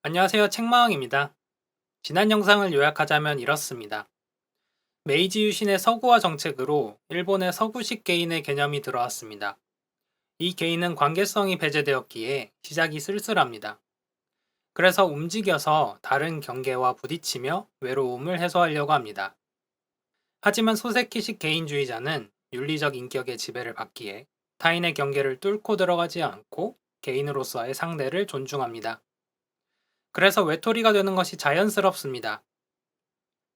안녕하세요. 책마왕입니다. 지난 영상을 요약하자면 이렇습니다. 메이지 유신의 서구화 정책으로 일본의 서구식 개인의 개념이 들어왔습니다. 이 개인은 관계성이 배제되었기에 시작이 쓸쓸합니다. 그래서 움직여서 다른 경계와 부딪히며 외로움을 해소하려고 합니다. 하지만 소세키식 개인주의자는 윤리적 인격의 지배를 받기에 타인의 경계를 뚫고 들어가지 않고 개인으로서의 상대를 존중합니다. 그래서 외톨이가 되는 것이 자연스럽습니다.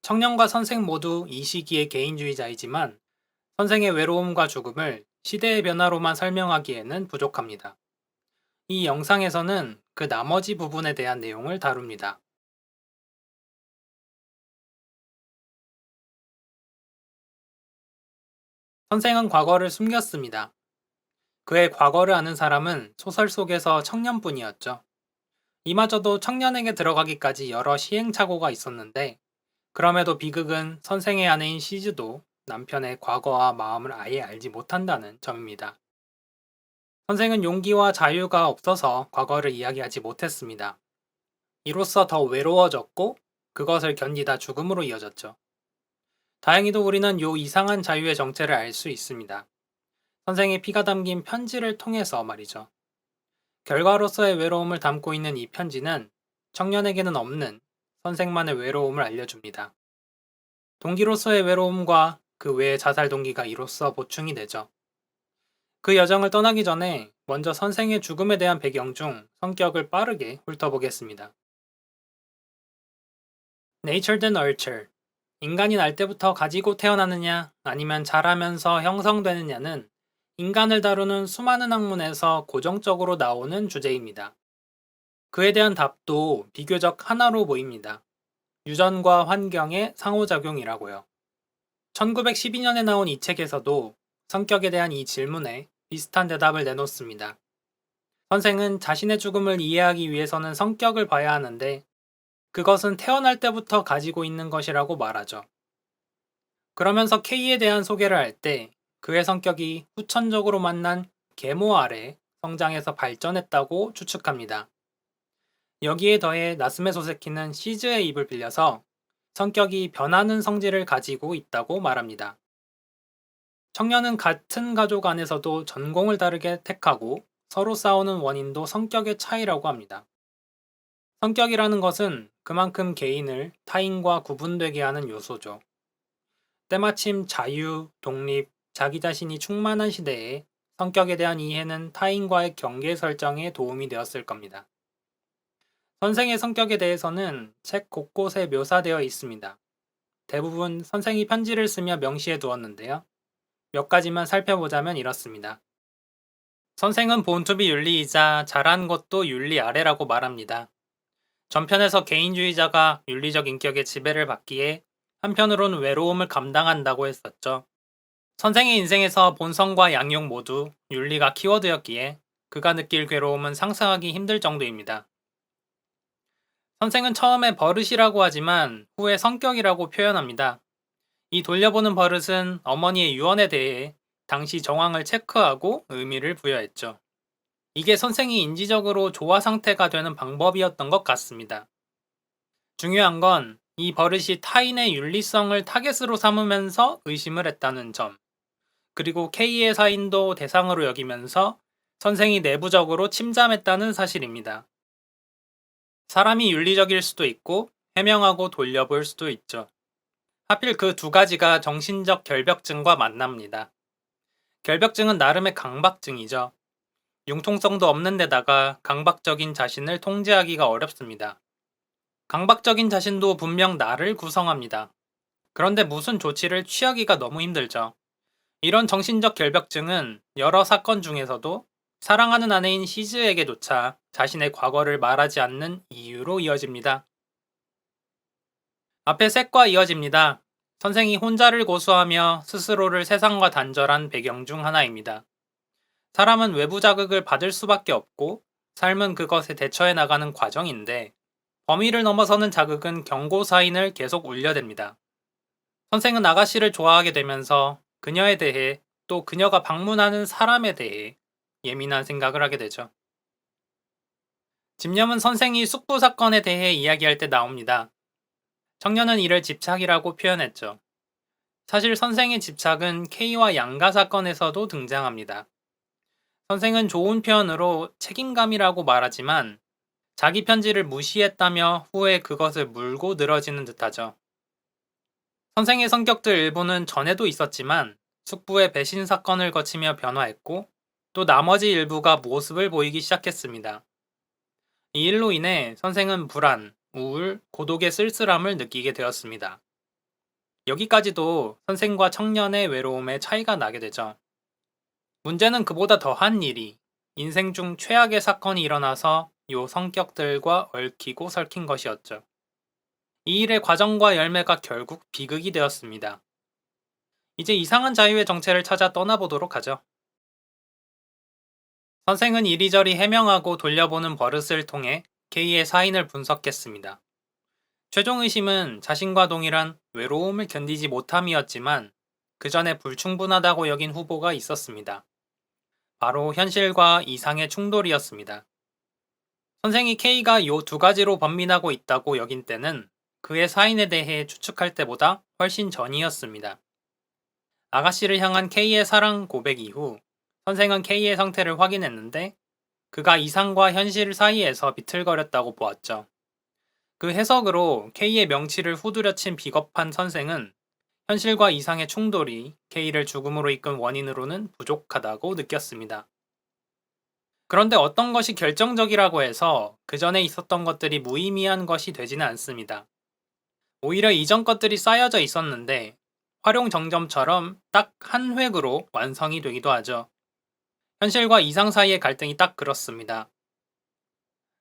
청년과 선생 모두 이 시기의 개인주의자이지만 선생의 외로움과 죽음을 시대의 변화로만 설명하기에는 부족합니다. 이 영상에서는 그 나머지 부분에 대한 내용을 다룹니다. 선생은 과거를 숨겼습니다. 그의 과거를 아는 사람은 소설 속에서 청년뿐이었죠. 이마저도 청년에게 들어가기까지 여러 시행착오가 있었는데, 그럼에도 비극은 선생의 아내인 시즈도 남편의 과거와 마음을 아예 알지 못한다는 점입니다. 선생은 용기와 자유가 없어서 과거를 이야기하지 못했습니다. 이로써 더 외로워졌고 그것을 견디다 죽음으로 이어졌죠. 다행히도 우리는 요 이상한 자유의 정체를 알 수 있습니다. 선생의 피가 담긴 편지를 통해서 말이죠. 결과로서의 외로움을 담고 있는 이 편지는 청년에게는 없는 선생만의 외로움을 알려줍니다. 동기로서의 외로움과 그 외의 자살 동기가 이로써 보충이 되죠. 그 여정을 떠나기 전에 먼저 선생의 죽음에 대한 배경 중 성격을 빠르게 훑어보겠습니다. Nature than Nurture. 인간이 날 때부터 가지고 태어나느냐 아니면 자라면서 형성되느냐는 인간을 다루는 수많은 학문에서 고정적으로 나오는 주제입니다. 그에 대한 답도 비교적 하나로 보입니다. 유전과 환경의 상호작용이라고요. 1912년에 나온 이 책에서도 성격에 대한 이 질문에 비슷한 대답을 내놓습니다. 선생은 자신의 죽음을 이해하기 위해서는 성격을 봐야 하는데 그것은 태어날 때부터 가지고 있는 것이라고 말하죠. 그러면서 K에 대한 소개를 할 때 그의 성격이 후천적으로 만난 계모 아래 성장해서 발전했다고 추측합니다. 여기에 더해 나스메 소세키는 시즈의 입을 빌려서 성격이 변하는 성질을 가지고 있다고 말합니다. 청년은 같은 가족 안에서도 전공을 다르게 택하고 서로 싸우는 원인도 성격의 차이라고 합니다. 성격이라는 것은 그만큼 개인을 타인과 구분되게 하는 요소죠. 때마침 자유, 독립, 자기 자신이 충만한 시대에 성격에 대한 이해는 타인과의 경계 설정에 도움이 되었을 겁니다. 선생의 성격에 대해서는 책 곳곳에 묘사되어 있습니다. 대부분 선생이 편지를 쓰며 명시해 두었는데요. 몇 가지만 살펴보자면 이렇습니다. 선생은 본투비 윤리이자 잘한 것도 윤리 아래라고 말합니다. 전편에서 개인주의자가 윤리적 인격의 지배를 받기에 한편으론 외로움을 감당한다고 했었죠. 선생의 인생에서 본성과 양육 모두 윤리가 키워드였기에 그가 느낄 괴로움은 상상하기 힘들 정도입니다. 선생은 처음에 버릇이라고 하지만 후에 성격이라고 표현합니다. 이 돌려보는 버릇은 어머니의 유언에 대해 당시 정황을 체크하고 의미를 부여했죠. 이게 선생이 인지적으로 조화 상태가 되는 방법이었던 것 같습니다. 중요한 건 이 버릇이 타인의 윤리성을 타겟으로 삼으면서 의심을 했다는 점, 그리고 K의 사인도 대상으로 여기면서 선생이 내부적으로 침잠했다는 사실입니다. 사람이 윤리적일 수도 있고 해명하고 돌려볼 수도 있죠. 하필 그 두 가지가 정신적 결벽증과 만납니다. 결벽증은 나름의 강박증이죠. 융통성도 없는 데다가 강박적인 자신을 통제하기가 어렵습니다. 강박적인 자신도 분명 나를 구성합니다. 그런데 무슨 조치를 취하기가 너무 힘들죠. 이런 정신적 결벽증은 여러 사건 중에서도 사랑하는 아내인 시즈에게조차 자신의 과거를 말하지 않는 이유로 이어집니다. 앞에 색과 이어집니다. 선생이 혼자를 고수하며 스스로를 세상과 단절한 배경 중 하나입니다. 사람은 외부 자극을 받을 수밖에 없고 삶은 그것에 대처해 나가는 과정인데 범위를 넘어서는 자극은 경고 사인을 계속 울려댑니다. 선생은 아가씨를 좋아하게 되면서 그녀에 대해 또 그녀가 방문하는 사람에 대해 예민한 생각을 하게 되죠. 집념은 선생이 숙부 사건에 대해 이야기할 때 나옵니다. 청년은 이를 집착이라고 표현했죠. 사실 선생의 집착은 K와 양가 사건에서도 등장합니다. 선생은 좋은 표현으로 책임감이라고 말하지만 자기 편지를 무시했다며 후에 그것을 물고 늘어지는 듯하죠. 선생의 성격들 일부는 전에도 있었지만 숙부의 배신 사건을 거치며 변화했고 또 나머지 일부가 모습을 보이기 시작했습니다. 이 일로 인해 선생은 불안, 우울, 고독의 쓸쓸함을 느끼게 되었습니다. 여기까지도 선생과 청년의 외로움에 차이가 나게 되죠. 문제는 그보다 더한 일이 인생 중 최악의 사건이 일어나서 요 성격들과 얽히고 설킨 것이었죠. 이 일의 과정과 열매가 결국 비극이 되었습니다. 이제 이상한 자유의 정체를 찾아 떠나보도록 하죠. 선생은 이리저리 해명하고 돌려보는 버릇을 통해 K의 사인을 분석했습니다. 최종 의심은 자신과 동일한 외로움을 견디지 못함이었지만 그 전에 불충분하다고 여긴 후보가 있었습니다. 바로 현실과 이상의 충돌이었습니다. 선생이 K가 요 두 가지로 번민하고 있다고 여긴 때는 그의 사인에 대해 추측할 때보다 훨씬 전이었습니다. 아가씨를 향한 K의 사랑 고백 이후 선생은 K의 상태를 확인했는데 그가 이상과 현실 사이에서 비틀거렸다고 보았죠. 그 해석으로 K의 명치를 후두려 친 비겁한 선생은 현실과 이상의 충돌이 K를 죽음으로 이끈 원인으로는 부족하다고 느꼈습니다. 그런데 어떤 것이 결정적이라고 해서 그 전에 있었던 것들이 무의미한 것이 되지는 않습니다. 오히려 이전 것들이 쌓여져 있었는데 활용 정점처럼 딱 한 획으로 완성이 되기도 하죠. 현실과 이상 사이의 갈등이 딱 그렇습니다.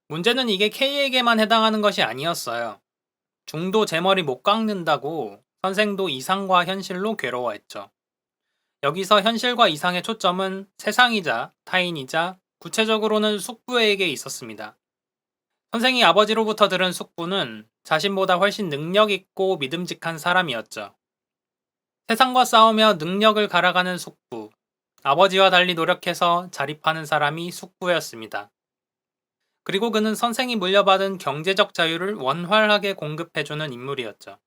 문제는 이게 K에게만 해당하는 것이 아니었어요. 중도 제 머리 못 깎는다고 선생도 이상과 현실로 괴로워했죠. 여기서 현실과 이상의 초점은 세상이자 타인이자 구체적으로는 숙부에게 있었습니다. 선생이 아버지로부터 들은 숙부는 자신보다 훨씬 능력 있고 믿음직한 사람이었죠. 세상과 싸우며 능력을 갈아가는 숙부, 아버지와 달리 노력해서 자립하는 사람이 숙부였습니다. 그리고 그는 선생이 물려받은 경제적 자유를 원활하게 공급해주는 인물이었죠.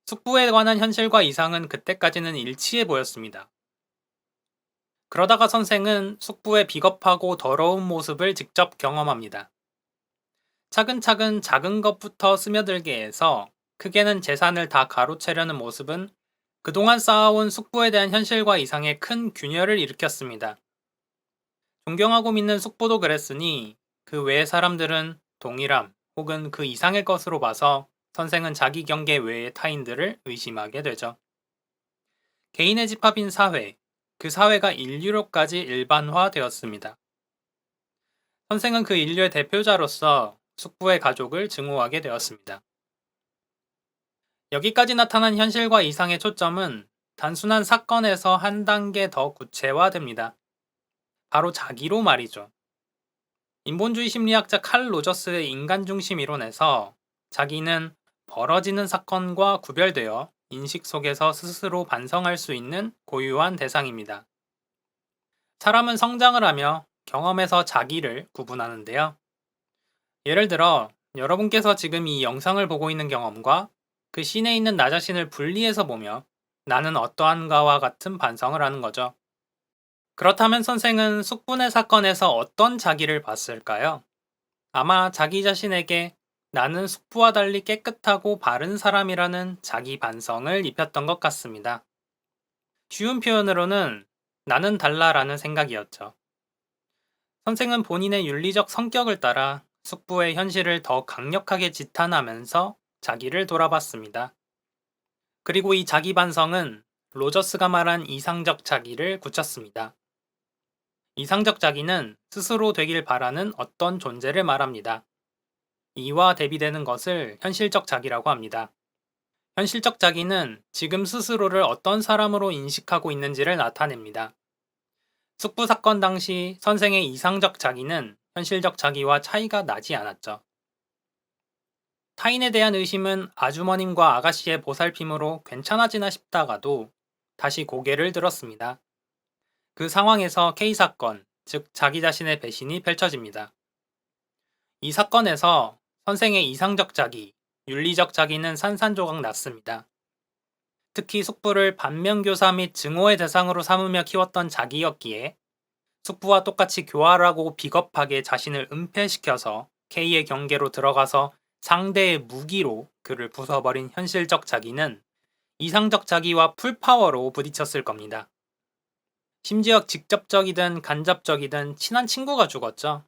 숙부에 관한 현실과 이상은 그때까지는 일치해 보였습니다. 그러다가 선생은 숙부의 비겁하고 더러운 모습을 직접 경험합니다. 차근차근 작은 것부터 스며들게 해서 크게는 재산을 다 가로채려는 모습은 그동안 쌓아온 숙부에 대한 현실과 이상의 큰 균열을 일으켰습니다. 존경하고 믿는 숙부도 그랬으니 그 외의 사람들은 동일함 혹은 그 이상의 것으로 봐서 선생은 자기 경계 외의 타인들을 의심하게 되죠. 개인의 집합인 사회, 그 사회가 인류로까지 일반화되었습니다. 선생은 그 인류의 대표자로서 숙부의 가족을 증오하게 되었습니다. 여기까지 나타난 현실과 이상의 초점은 단순한 사건에서 한 단계 더 구체화됩니다. 바로 자기로 말이죠. 인본주의 심리학자 칼 로저스의 인간중심 이론에서 자기는 벌어지는 사건과 구별되어 인식 속에서 스스로 반성할 수 있는 고유한 대상입니다. 사람은 성장을 하며 경험에서 자기를 구분하는데요. 예를 들어 여러분께서 지금 이 영상을 보고 있는 경험과 그 씬에 있는 나 자신을 분리해서 보며 나는 어떠한가와 같은 반성을 하는 거죠. 그렇다면 선생은 숙분의 사건에서 어떤 자기를 봤을까요? 아마 자기 자신에게 나는 숙부와 달리 깨끗하고 바른 사람이라는 자기 반성을 입혔던 것 같습니다. 쉬운 표현으로는 나는 달라라는 생각이었죠. 선생은 본인의 윤리적 성격을 따라 숙부의 현실을 더 강력하게 지탄하면서 자기를 돌아봤습니다. 그리고 이 자기 반성은 로저스가 말한 이상적 자기를 굳혔습니다. 이상적 자기는 스스로 되길 바라는 어떤 존재를 말합니다. 이와 대비되는 것을 현실적 자기라고 합니다. 현실적 자기는 지금 스스로를 어떤 사람으로 인식하고 있는지를 나타냅니다. 숙부 사건 당시 선생의 이상적 자기는 현실적 자기와 차이가 나지 않았죠. 타인에 대한 의심은 아주머님과 아가씨의 보살핌으로 괜찮아지나 싶다가도 다시 고개를 들었습니다. 그 상황에서 K사건, 즉 자기 자신의 배신이 펼쳐집니다. 이 사건에서 선생의 이상적 자기, 윤리적 자기는 산산조각 났습니다. 특히 숙부를 반면교사 및 증오의 대상으로 삼으며 키웠던 자기였기에 숙부와 똑같이 교활하고 비겁하게 자신을 은폐시켜서 K의 경계로 들어가서 상대의 무기로 그를 부숴버린 현실적 자기는 이상적 자기와 풀파워로 부딪혔을 겁니다. 심지어 직접적이든 간접적이든 친한 친구가 죽었죠.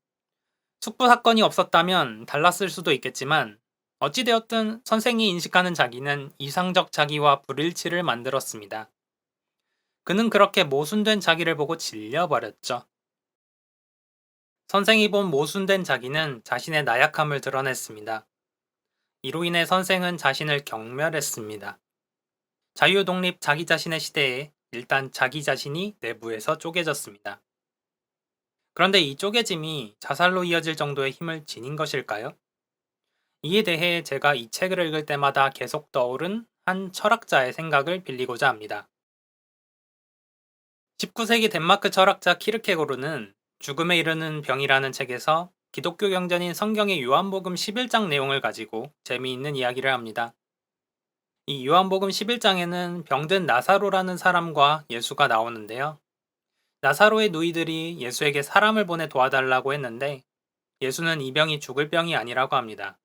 숙부 사건이 없었다면 달랐을 수도 있겠지만 어찌되었든 선생이 인식하는 자기는 이상적 자기와 불일치를 만들었습니다. 그는 그렇게 모순된 자기를 보고 질려버렸죠. 선생이 본 모순된 자기는 자신의 나약함을 드러냈습니다. 이로 인해 선생은 자신을 경멸했습니다. 자유독립 자기 자신의 시대에 일단 자기 자신이 내부에서 쪼개졌습니다. 그런데 이 쪼개짐이 자살로 이어질 정도의 힘을 지닌 것일까요? 이에 대해 제가 이 책을 읽을 때마다 계속 떠오른 한 철학자의 생각을 빌리고자 합니다. 19세기 덴마크 철학자 키르케고르는 죽음에 이르는 병이라는 책에서 기독교 경전인 성경의 요한복음 11장 내용을 가지고 재미있는 이야기를 합니다. 이 요한복음 11장에는 병든 나사로라는 사람과 예수가 나오는데요. 나사로의 누이들이 예수에게 사람을 보내 도와달라고 했는데 예수는 이 병이 죽을 병이 아니라고 합니다.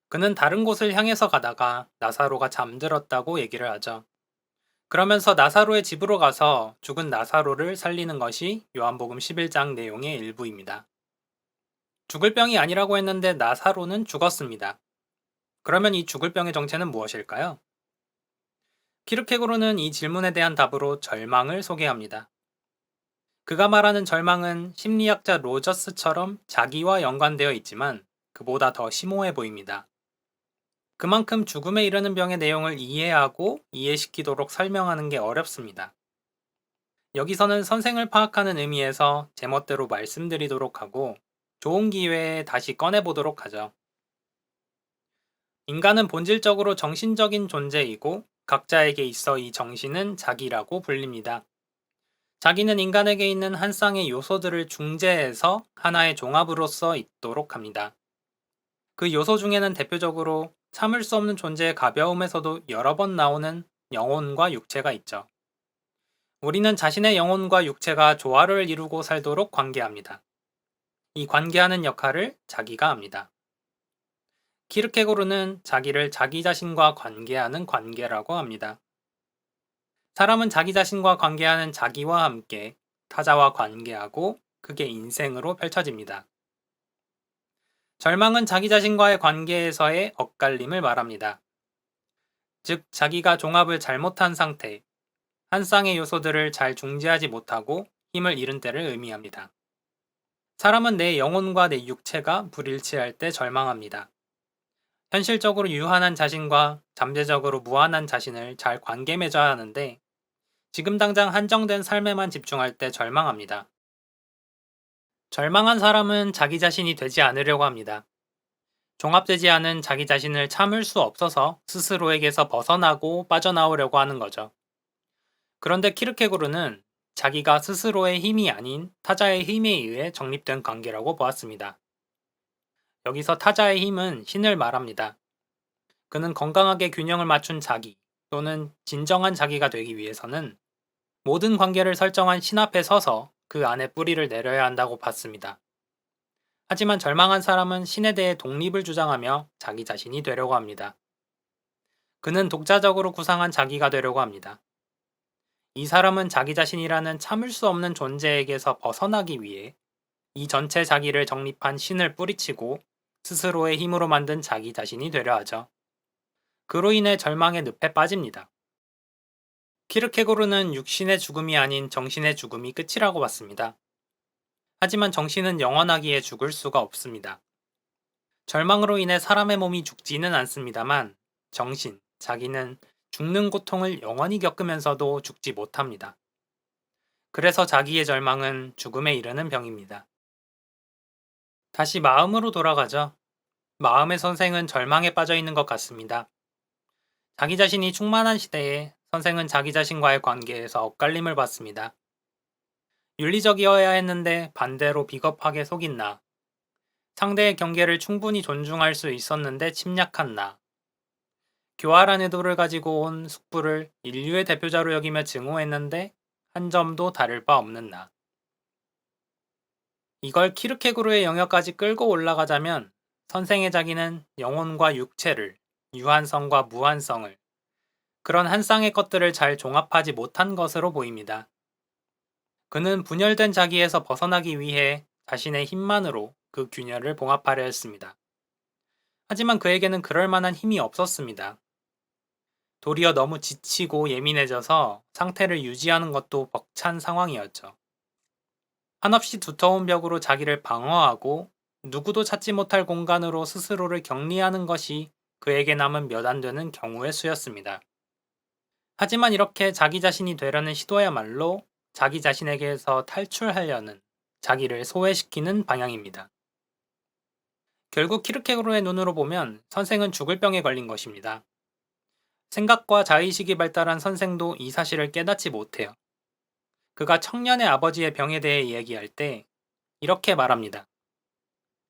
그는 다른 곳을 향해서 가다가 나사로가 잠들었다고 얘기를 하죠. 그러면서 나사로의 집으로 가서 죽은 나사로를 살리는 것이 요한복음 11장 내용의 일부입니다. 죽을 병이 아니라고 했는데 나사로는 죽었습니다. 그러면 이 죽을 병의 정체는 무엇일까요? 키르케고르는 이 질문에 대한 답으로 절망을 소개합니다. 그가 말하는 절망은 심리학자 로저스처럼 자기와 연관되어 있지만 그보다 더 심오해 보입니다. 그만큼 죽음에 이르는 병의 내용을 이해하고 이해시키도록 설명하는 게 어렵습니다. 여기서는 선생을 파악하는 의미에서 제멋대로 말씀드리도록 하고 좋은 기회에 다시 꺼내보도록 하죠. 인간은 본질적으로 정신적인 존재이고 각자에게 있어 이 정신은 자기라고 불립니다. 자기는 인간에게 있는 한 쌍의 요소들을 중재해서 하나의 종합으로서 있도록 합니다. 그 요소 중에는 대표적으로 참을 수 없는 존재의 가벼움에서도 여러 번 나오는 영혼과 육체가 있죠. 우리는 자신의 영혼과 육체가 조화를 이루고 살도록 관계합니다. 이 관계하는 역할을 자기가 합니다. 키르케고르는 자기를 자기 자신과 관계하는 관계라고 합니다. 사람은 자기 자신과 관계하는 자기와 함께 타자와 관계하고 그게 인생으로 펼쳐집니다. 절망은 자기 자신과의 관계에서의 엇갈림을 말합니다. 즉, 자기가 종합을 잘못한 상태, 한 쌍의 요소들을 잘 중재하지 못하고 힘을 잃은 때를 의미합니다. 사람은 내 영혼과 내 육체가 불일치할 때 절망합니다. 현실적으로 유한한 자신과 잠재적으로 무한한 자신을 잘 관계 맺어야 하는데 지금 당장 한정된 삶에만 집중할 때 절망합니다. 절망한 사람은 자기 자신이 되지 않으려고 합니다. 종합되지 않은 자기 자신을 참을 수 없어서 스스로에게서 벗어나고 빠져나오려고 하는 거죠. 그런데 키르케고르는 자기가 스스로의 힘이 아닌 타자의 힘에 의해 정립된 관계라고 보았습니다. 여기서 타자의 힘은 신을 말합니다. 그는 건강하게 균형을 맞춘 자기 또는 진정한 자기가 되기 위해서는 모든 관계를 설정한 신 앞에 서서 그 안에 뿌리를 내려야 한다고 봤습니다. 하지만 절망한 사람은 신에 대해 독립을 주장하며 자기 자신이 되려고 합니다. 그는 독자적으로 구상한 자기가 되려고 합니다. 이 사람은 자기 자신이라는 참을 수 없는 존재에게서 벗어나기 위해 이 전체 자기를 정립한 신을 뿌리치고 스스로의 힘으로 만든 자기 자신이 되려 하죠. 그로 인해 절망의 늪에 빠집니다. 키르케고르는 육신의 죽음이 아닌 정신의 죽음이 끝이라고 봤습니다. 하지만 정신은 영원하기에 죽을 수가 없습니다. 절망으로 인해 사람의 몸이 죽지는 않습니다만 정신, 자기는 죽는 고통을 영원히 겪으면서도 죽지 못합니다. 그래서 자기의 절망은 죽음에 이르는 병입니다. 다시 마음으로 돌아가죠. 마음의 선생은 절망에 빠져 있는 것 같습니다. 자기 자신이 충만한 시대에 선생은 자기 자신과의 관계에서 엇갈림을 받습니다. 윤리적이어야 했는데 반대로 비겁하게 속인 나. 상대의 경계를 충분히 존중할 수 있었는데 침략한 나. 교활한 의도를 가지고 온 숙부를 인류의 대표자로 여기며 증오했는데 한 점도 다를 바 없는 나. 이걸 키르케고르의 영역까지 끌고 올라가자면 선생의 자기는 영혼과 육체를, 유한성과 무한성을, 그런 한 쌍의 것들을 잘 종합하지 못한 것으로 보입니다. 그는 분열된 자기에서 벗어나기 위해 자신의 힘만으로 그 균열을 봉합하려 했습니다. 하지만 그에게는 그럴 만한 힘이 없었습니다. 도리어 너무 지치고 예민해져서 상태를 유지하는 것도 벅찬 상황이었죠. 한없이 두터운 벽으로 자기를 방어하고 누구도 찾지 못할 공간으로 스스로를 격리하는 것이 그에게 남은 몇 안 되는 경우의 수였습니다. 하지만 이렇게 자기 자신이 되려는 시도야말로 자기 자신에게서 탈출하려는, 자기를 소외시키는 방향입니다. 결국 키르케고르의 눈으로 보면 선생은 죽을 병에 걸린 것입니다. 생각과 자의식이 발달한 선생도 이 사실을 깨닫지 못해요. 그가 청년의 아버지의 병에 대해 이야기할 때 이렇게 말합니다.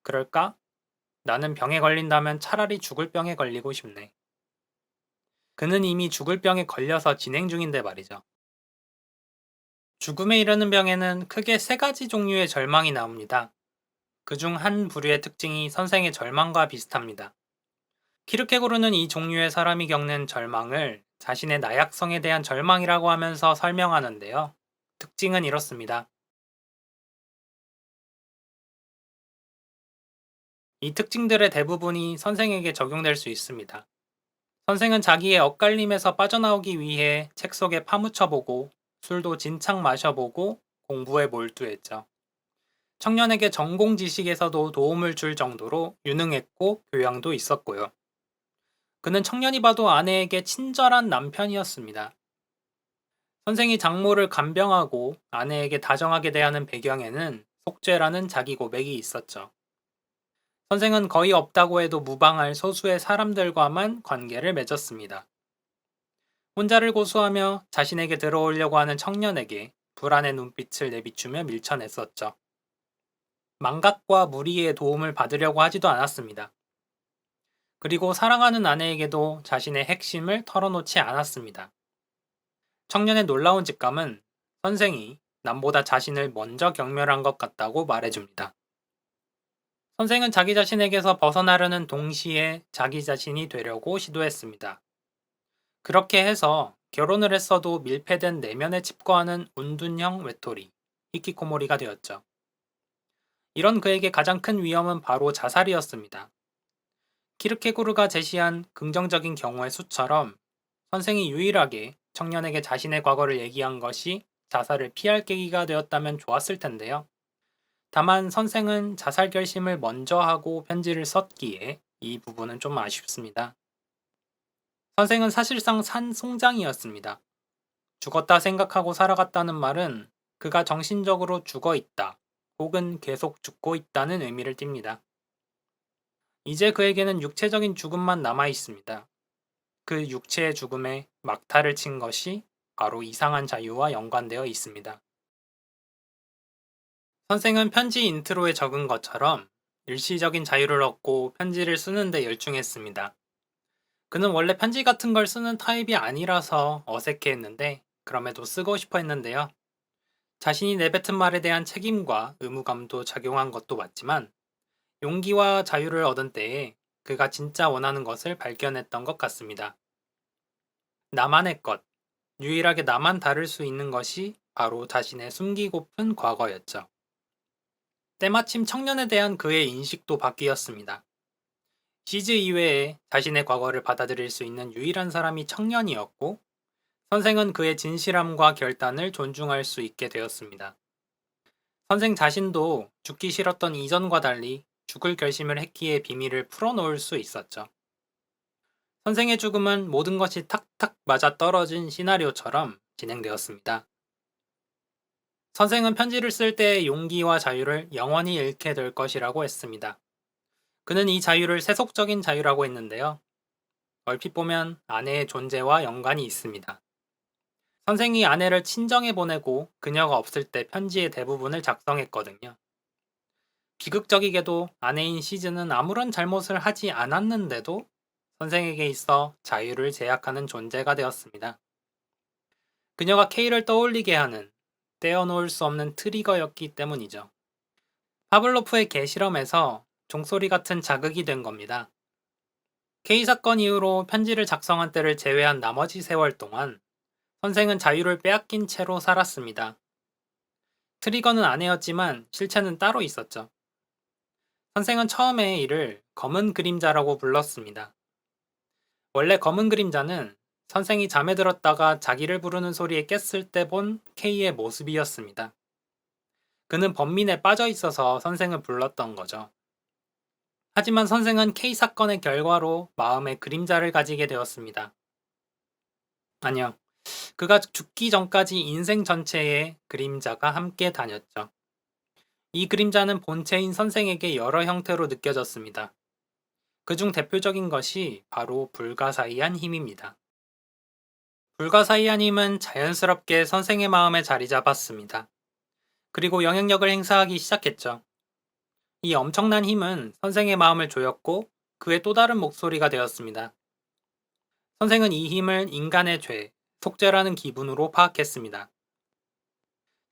그럴까? 나는 병에 걸린다면 차라리 죽을 병에 걸리고 싶네. 그는 이미 죽을 병에 걸려서 진행 중인데 말이죠. 죽음에 이르는 병에는 크게 세 가지 종류의 절망이 나옵니다. 그중 한 부류의 특징이 선생의 절망과 비슷합니다. 키르케고르는 이 종류의 사람이 겪는 절망을 자신의 나약성에 대한 절망이라고 하면서 설명하는데요. 특징은 이렇습니다. 이 특징들의 대부분이 선생에게 적용될 수 있습니다. 선생은 자기의 엇갈림에서 빠져나오기 위해 책 속에 파묻혀보고 술도 진창 마셔보고 공부에 몰두했죠. 청년에게 전공 지식에서도 도움을 줄 정도로 유능했고 교양도 있었고요. 그는 청년이 봐도 아내에게 친절한 남편이었습니다. 선생이 장모를 간병하고 아내에게 다정하게 대하는 배경에는 속죄라는 자기 고백이 있었죠. 선생은 거의 없다고 해도 무방할 소수의 사람들과만 관계를 맺었습니다. 혼자를 고수하며 자신에게 들어오려고 하는 청년에게 불안의 눈빛을 내비추며 밀쳐냈었죠. 망각과 무리의 도움을 받으려고 하지도 않았습니다. 그리고 사랑하는 아내에게도 자신의 핵심을 털어놓지 않았습니다. 청년의 놀라운 직감은 선생이 남보다 자신을 먼저 경멸한 것 같다고 말해줍니다. 선생은 자기 자신에게서 벗어나려는 동시에 자기 자신이 되려고 시도했습니다. 그렇게 해서 결혼을 했어도 밀폐된 내면에 칩거하는 운둔형 외톨이, 히키코모리가 되었죠. 이런 그에게 가장 큰 위험은 바로 자살이었습니다. 키르케고르가 제시한 긍정적인 경우의 수처럼 선생이 유일하게 청년에게 자신의 과거를 얘기한 것이 자살을 피할 계기가 되었다면 좋았을 텐데요. 다만 선생은 자살 결심을 먼저 하고 편지를 썼기에 이 부분은 좀 아쉽습니다. 선생은 사실상 산송장이었습니다. 죽었다 생각하고 살아갔다는 말은 그가 정신적으로 죽어 있다 혹은 계속 죽고 있다는 의미를 띱니다. 이제 그에게는 육체적인 죽음만 남아 있습니다. 그 육체의 죽음에 막타를 친 것이 바로 이상한 자유와 연관되어 있습니다. 선생은 편지 인트로에 적은 것처럼 일시적인 자유를 얻고 편지를 쓰는데 열중했습니다. 그는 원래 편지 같은 걸 쓰는 타입이 아니라서 어색해했는데 그럼에도 쓰고 싶어 했는데요. 자신이 내뱉은 말에 대한 책임과 의무감도 작용한 것도 맞지만 용기와 자유를 얻은 때에 그가 진짜 원하는 것을 발견했던 것 같습니다. 나만의 것, 유일하게 나만 다룰 수 있는 것이 바로 자신의 숨기고픈 과거였죠. 때마침 청년에 대한 그의 인식도 바뀌었습니다. 시즈 이외에 자신의 과거를 받아들일 수 있는 유일한 사람이 청년이었고, 선생은 그의 진실함과 결단을 존중할 수 있게 되었습니다. 선생 자신도 죽기 싫었던 이전과 달리 죽을 결심을 했기에 비밀을 풀어놓을 수 있었죠. 선생의 죽음은 모든 것이 탁탁 맞아 떨어진 시나리오처럼 진행되었습니다. 선생은 편지를 쓸 때의 용기와 자유를 영원히 잃게 될 것이라고 했습니다. 그는 이 자유를 세속적인 자유라고 했는데요. 얼핏 보면 아내의 존재와 연관이 있습니다. 선생이 아내를 친정에 보내고 그녀가 없을 때 편지의 대부분을 작성했거든요. 비극적이게도 아내인 시즈는 아무런 잘못을 하지 않았는데도 선생에게 있어 자유를 제약하는 존재가 되었습니다. 그녀가 K를 떠올리게 하는 떼어놓을 수 없는 트리거였기 때문이죠. 파블로프의 개 실험에서 종소리 같은 자극이 된 겁니다. K 사건 이후로 편지를 작성한 때를 제외한 나머지 세월 동안 선생은 자유를 빼앗긴 채로 살았습니다. 트리거는 아내였지만 실체는 따로 있었죠. 선생은 처음에 이를 검은 그림자라고 불렀습니다. 원래 검은 그림자는 선생이 잠에 들었다가 자기를 부르는 소리에 깼을 때 본 K의 모습이었습니다. 그는 번민에 빠져 있어서 선생을 불렀던 거죠. 하지만 선생은 K 사건의 결과로 마음의 그림자를 가지게 되었습니다. 아니요. 그가 죽기 전까지 인생 전체에 그림자가 함께 다녔죠. 이 그림자는 본체인 선생에게 여러 형태로 느껴졌습니다. 그중 대표적인 것이 바로 불가사의한 힘입니다. 불가사의한 힘은 자연스럽게 선생의 마음에 자리 잡았습니다. 그리고 영향력을 행사하기 시작했죠. 이 엄청난 힘은 선생의 마음을 조였고 그의 또 다른 목소리가 되었습니다. 선생은 이 힘을 인간의 죄, 속죄라는 기분으로 파악했습니다.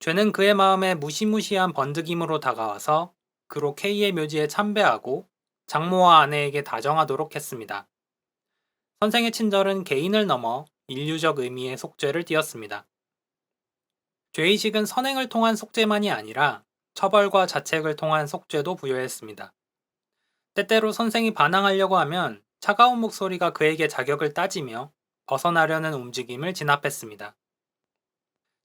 죄는 그의 마음에 무시무시한 번득임으로 다가와서 그로 K의 묘지에 참배하고 장모와 아내에게 다정하도록 했습니다. 선생의 친절은 개인을 넘어 인류적 의미의 속죄를 띄었습니다. 죄의식은 선행을 통한 속죄만이 아니라 처벌과 자책을 통한 속죄도 부여했습니다. 때때로 선생이 반항하려고 하면 차가운 목소리가 그에게 자격을 따지며 벗어나려는 움직임을 진압했습니다.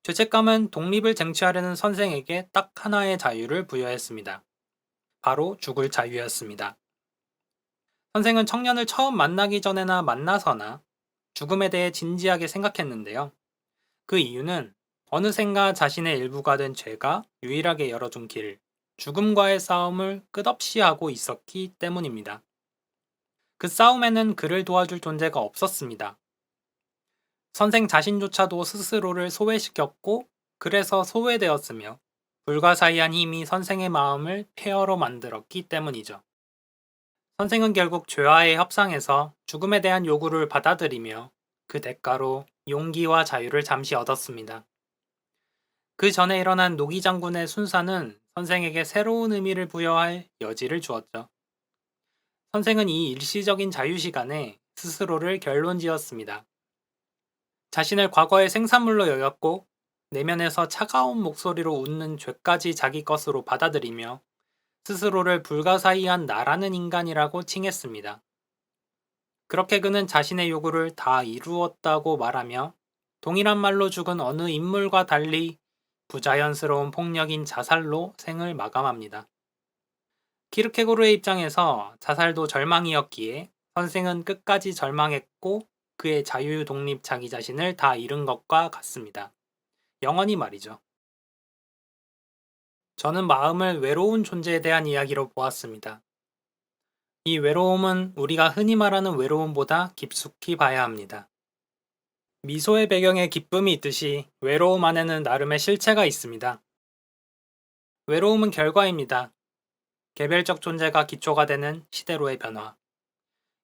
죄책감은 독립을 쟁취하려는 선생에게 딱 하나의 자유를 부여했습니다. 바로 죽을 자유였습니다. 선생은 청년을 처음 만나기 전에나 만나서나 죽음에 대해 진지하게 생각했는데요. 그 이유는 어느샌가 자신의 일부가 된 죄가 유일하게 열어준 길, 죽음과의 싸움을 끝없이 하고 있었기 때문입니다. 그 싸움에는 그를 도와줄 존재가 없었습니다. 선생 자신조차도 스스로를 소외시켰고 그래서 소외되었으며 불가사의한 힘이 선생의 마음을 폐허로 만들었기 때문이죠. 선생은 결국 죄와의 협상에서 죽음에 대한 요구를 받아들이며 그 대가로 용기와 자유를 잠시 얻었습니다. 그 전에 일어난 노기 장군의 순사는 선생에게 새로운 의미를 부여할 여지를 주었죠. 선생은 이 일시적인 자유 시간에 스스로를 결론지었습니다. 자신을 과거의 생산물로 여겼고 내면에서 차가운 목소리로 웃는 죄까지 자기 것으로 받아들이며 스스로를 불가사의한 나라는 인간이라고 칭했습니다. 그렇게 그는 자신의 요구를 다 이루었다고 말하며 동일한 말로 죽은 어느 인물과 달리 부자연스러운 폭력인 자살로 생을 마감합니다. 키르케고르의 입장에서 자살도 절망이었기에 선생은 끝까지 절망했고 그의 자유 독립 자기 자신을 다 잃은 것과 같습니다. 영원히 말이죠. 저는 마음을 외로운 존재에 대한 이야기로 보았습니다. 이 외로움은 우리가 흔히 말하는 외로움보다 깊숙이 봐야 합니다. 미소의 배경에 기쁨이 있듯이 외로움 안에는 나름의 실체가 있습니다. 외로움은 결과입니다. 개별적 존재가 기초가 되는 시대로의 변화.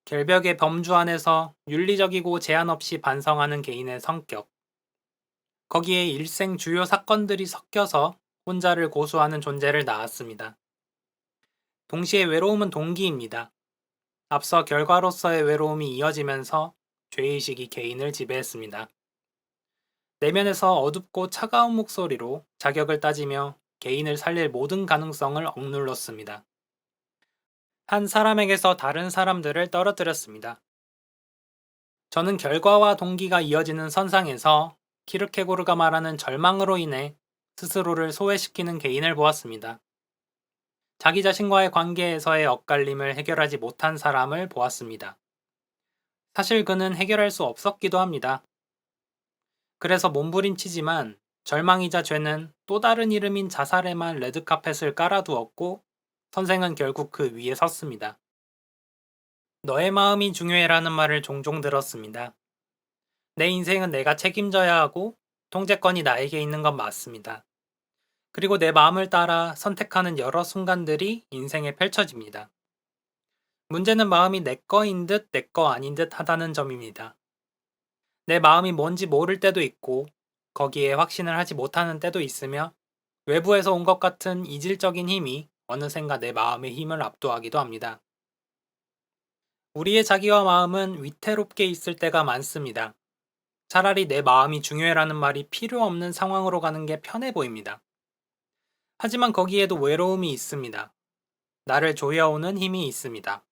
결벽의 범주 안에서 윤리적이고 제한 없이 반성하는 개인의 성격. 거기에 일생 주요 사건들이 섞여서 혼자를 고수하는 존재를 낳았습니다. 동시에 외로움은 동기입니다. 앞서 결과로서의 외로움이 이어지면서 죄의식이 개인을 지배했습니다. 내면에서 어둡고 차가운 목소리로 자격을 따지며 개인을 살릴 모든 가능성을 억눌렀습니다. 한 사람에게서 다른 사람들을 떨어뜨렸습니다. 저는 결과와 동기가 이어지는 선상에서 키르케고르가 말하는 절망으로 인해 스스로를 소외시키는 개인을 보았습니다. 자기 자신과의 관계에서의 엇갈림을 해결하지 못한 사람을 보았습니다. 사실 그는 해결할 수 없었기도 합니다. 그래서 몸부림치지만 절망이자 죄는 또 다른 이름인 자살에만 레드카펫을 깔아두었고 선생은 결국 그 위에 섰습니다. 너의 마음이 중요해라는 말을 종종 들었습니다. 내 인생은 내가 책임져야 하고 통제권이 나에게 있는 건 맞습니다. 그리고 내 마음을 따라 선택하는 여러 순간들이 인생에 펼쳐집니다. 문제는 마음이 내 거인 듯 내 거 아닌 듯 하다는 점입니다. 내 마음이 뭔지 모를 때도 있고, 거기에 확신을 하지 못하는 때도 있으며, 외부에서 온 것 같은 이질적인 힘이 어느샌가 내 마음의 힘을 압도하기도 합니다. 우리의 자기와 마음은 위태롭게 있을 때가 많습니다. 차라리 내 마음이 중요해라는 말이 필요 없는 상황으로 가는 게 편해 보입니다. 하지만 거기에도 외로움이 있습니다. 나를 조여오는 힘이 있습니다.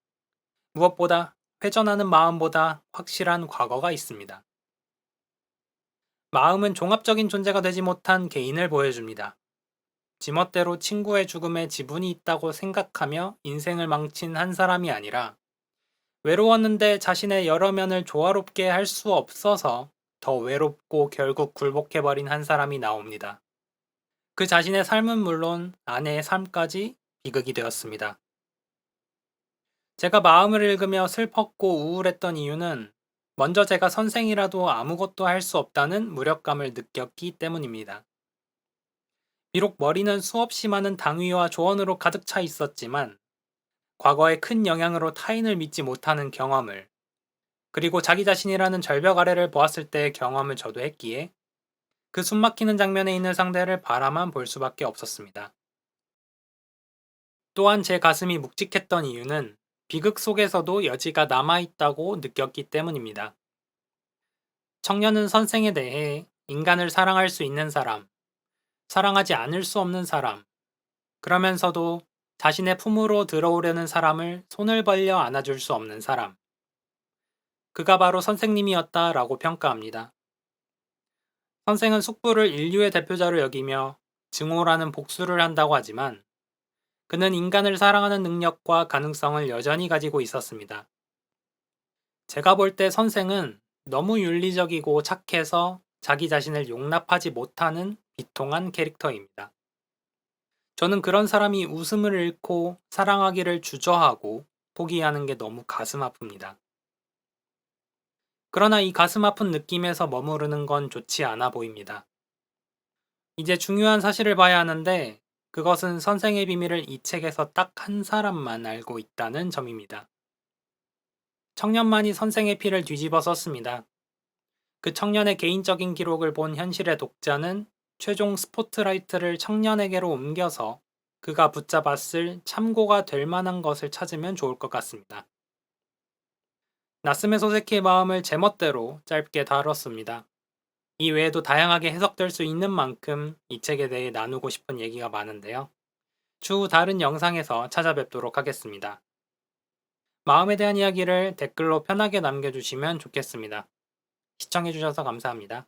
무엇보다 회전하는 마음보다 확실한 과거가 있습니다. 마음은 종합적인 존재가 되지 못한 개인을 보여줍니다. 지멋대로 친구의 죽음에 지분이 있다고 생각하며 인생을 망친 한 사람이 아니라 외로웠는데 자신의 여러 면을 조화롭게 할 수 없어서 더 외롭고 결국 굴복해버린 한 사람이 나옵니다. 그 자신의 삶은 물론 아내의 삶까지 비극이 되었습니다. 제가 마음을 읽으며 슬펐고 우울했던 이유는 먼저 제가 선생이라도 아무것도 할 수 없다는 무력감을 느꼈기 때문입니다. 비록 머리는 수없이 많은 당위와 조언으로 가득 차 있었지만 과거의 큰 영향으로 타인을 믿지 못하는 경험을, 그리고 자기 자신이라는 절벽 아래를 보았을 때의 경험을 저도 했기에 그 숨막히는 장면에 있는 상대를 바라만 볼 수밖에 없었습니다. 또한 제 가슴이 묵직했던 이유는 비극 속에서도 여지가 남아있다고 느꼈기 때문입니다. 청년은 선생에 대해 인간을 사랑할 수 있는 사람, 사랑하지 않을 수 없는 사람, 그러면서도 자신의 품으로 들어오려는 사람을 손을 벌려 안아줄 수 없는 사람, 그가 바로 선생님이었다라고 평가합니다. 선생은 숙부를 인류의 대표자로 여기며 증오라는 복수를 한다고 하지만 그는 인간을 사랑하는 능력과 가능성을 여전히 가지고 있었습니다. 제가 볼 때 선생은 너무 윤리적이고 착해서 자기 자신을 용납하지 못하는 비통한 캐릭터입니다. 저는 그런 사람이 웃음을 잃고 사랑하기를 주저하고 포기하는 게 너무 가슴 아픕니다. 그러나 이 가슴 아픈 느낌에서 머무르는 건 좋지 않아 보입니다. 이제 중요한 사실을 봐야 하는데 그것은 선생의 비밀을 이 책에서 딱 한 사람만 알고 있다는 점입니다. 청년만이 선생의 피를 뒤집어 썼습니다. 그 청년의 개인적인 기록을 본 현실의 독자는 최종 스포트라이트를 청년에게로 옮겨서 그가 붙잡았을 참고가 될 만한 것을 찾으면 좋을 것 같습니다. 나스메 소세키의 마음을 제멋대로 짧게 다뤘습니다. 이 외에도 다양하게 해석될 수 있는 만큼 이 책에 대해 나누고 싶은 얘기가 많은데요. 추후 다른 영상에서 찾아뵙도록 하겠습니다. 마음에 대한 이야기를 댓글로 편하게 남겨주시면 좋겠습니다. 시청해주셔서 감사합니다.